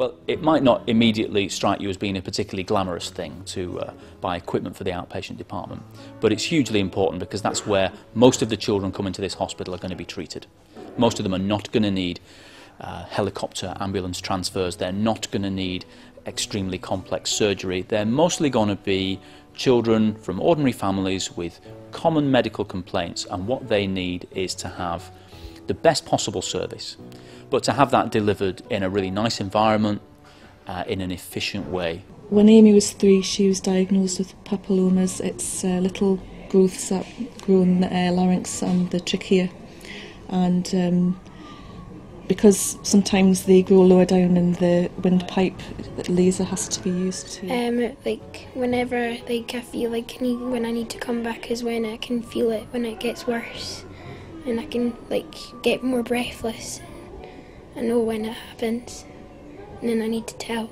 Well, it might not immediately strike you as being a particularly glamorous thing to buy equipment for the outpatient department, but it's hugely important because that's where most of the children coming to this hospital are going to be treated. Most of them are not going to need helicopter ambulance transfers, they're not going to need extremely complex surgery, they're mostly going to be children from ordinary families with common medical complaints, and what they need is to have the best possible service, but to have that delivered in a really nice environment, in an efficient way. When Amy was 3, she was diagnosed with papillomas. It's little growths that grow in the larynx and the trachea, and because sometimes they grow lower down in the windpipe, the laser has to be used. Like whenever I feel like when I need to come back is when I can feel it when it gets worse, and I can get more breathless. I know when it happens, and then I need to tell.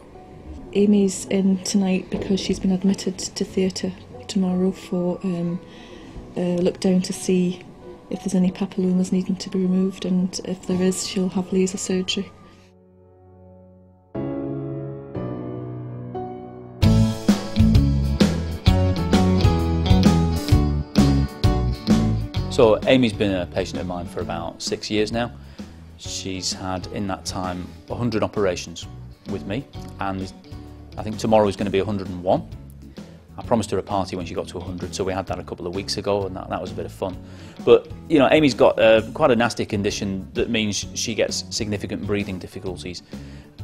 Amy's in tonight because she's been admitted to theatre tomorrow for a look down to see if there's any papillomas needing to be removed, and if there is, she'll have laser surgery. So Amy's been a patient of mine for about 6 years now. She's had in that time 100 operations with me, and I think tomorrow is going to be 101. I promised her a party when she got to 100, so we had that a couple of weeks ago, and that was a bit of fun. But you know, Amy's got quite a nasty condition that means she gets significant breathing difficulties,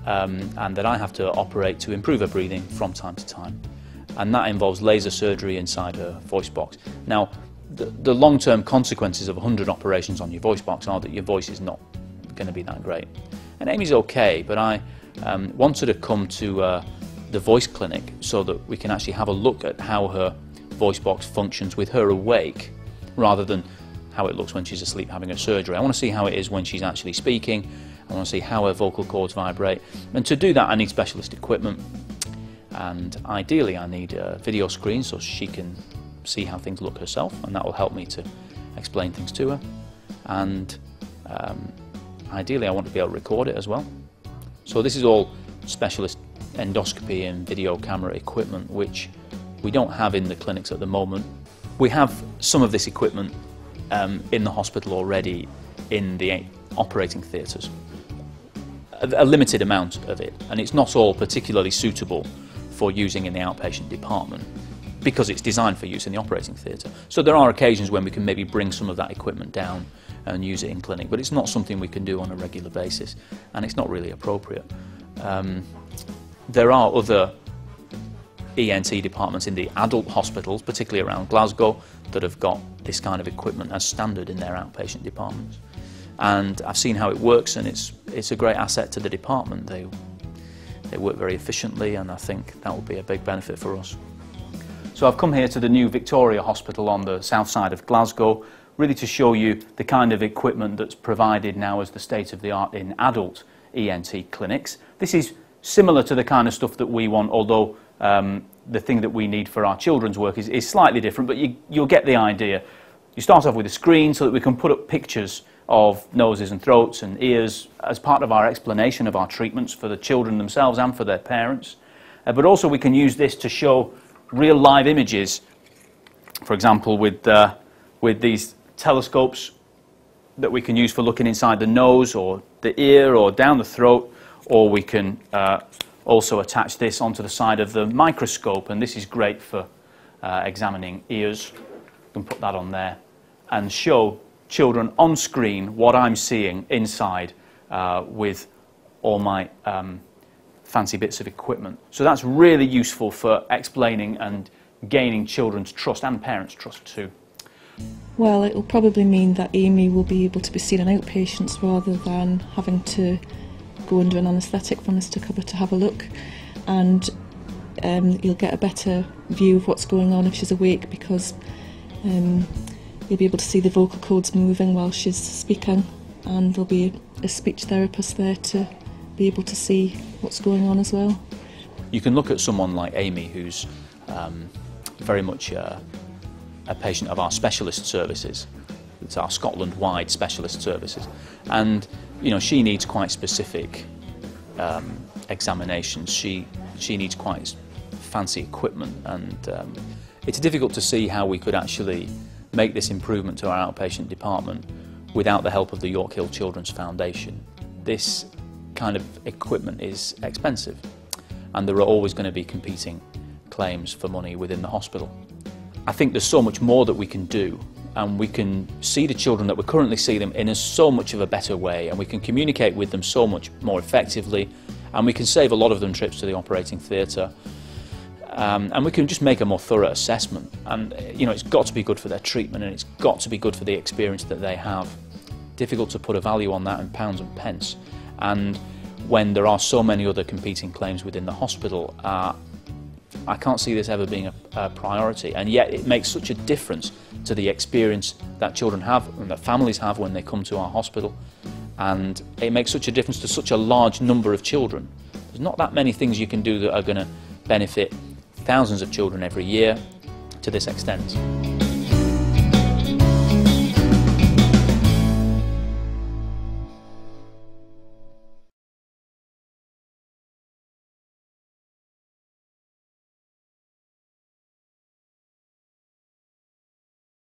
and that I have to operate to improve her breathing from time to time, and that involves laser surgery inside her voice box. Now, the long-term consequences of 100 operations on your voice box are that your voice is not going to be that great. And Amy's okay, but I wanted to come to the voice clinic so that we can actually have a look at how her voice box functions with her awake, rather than how it looks when she's asleep having her surgery. I want to see how it is when she's actually speaking. I want to see how her vocal cords vibrate, and to do that I need specialist equipment, and ideally I need a video screen so she can see how things look herself, and that will help me to explain things to her, and ideally I want to be able to record it as well. So this is all specialist endoscopy and video camera equipment which we don't have in the clinics at the moment. We have some of this equipment in the hospital already in the operating theatres, a limited amount of it, and it's not all particularly suitable for using in the outpatient department because it's designed for use in the operating theatre. So there are occasions when we can maybe bring some of that equipment down and use it in clinic, but it's not something we can do on a regular basis, and it's not really appropriate. There are other ENT departments in the adult hospitals, particularly around Glasgow, that have got this kind of equipment as standard in their outpatient departments. And I've seen how it works, and it's a great asset to the department. They work very efficiently, and I think that will be a big benefit for us. So I've come here to the new Victoria Hospital on the south side of Glasgow, really to show you the kind of equipment that's provided now as the state-of-the-art in adult ENT clinics. This is similar to the kind of stuff that we want, although the thing that we need for our children's work is slightly different, but you'll get the idea. You start off with a screen so that we can put up pictures of noses and throats and ears as part of our explanation of our treatments for the children themselves and for their parents. But also we can use this to show real live images, for example with these telescopes that we can use for looking inside the nose or the ear or down the throat, or we can also attach this onto the side of the microscope, and this is great for examining ears. You can put that on there and show children on screen what I'm seeing inside with all my fancy bits of equipment. So that's really useful for explaining and gaining children's trust and parents' trust too. Well, it will probably mean that Amy will be able to be seen in outpatients rather than having to go under an anaesthetic from us to cover to have a look, and you'll get a better view of what's going on if she's awake, because you'll be able to see the vocal cords moving while she's speaking, and there'll be a speech therapist there to be able to see what's going on as well. You can look at someone like Amy, who's very much a patient of our specialist services. It's our Scotland-wide specialist services, and you know, she needs quite specific examinations. She needs quite fancy equipment, and it's difficult to see how we could actually make this improvement to our outpatient department without the help of the York Hill Children's Foundation. This kind of equipment is expensive, and there are always going to be competing claims for money within the hospital. I think there's so much more that we can do, and we can see the children that we currently see them in so much of a better way, and we can communicate with them so much more effectively, and we can save a lot of them trips to the operating theatre, and we can just make a more thorough assessment. And you know, it's got to be good for their treatment, and it's got to be good for the experience that they have. Difficult to put a value on that in pounds and pence, and when there are so many other competing claims within the hospital, I can't see this ever being a priority, and yet it makes such a difference to the experience that children have and that families have when they come to our hospital, and it makes such a difference to such a large number of children. There's not that many things you can do that are going to benefit thousands of children every year to this extent.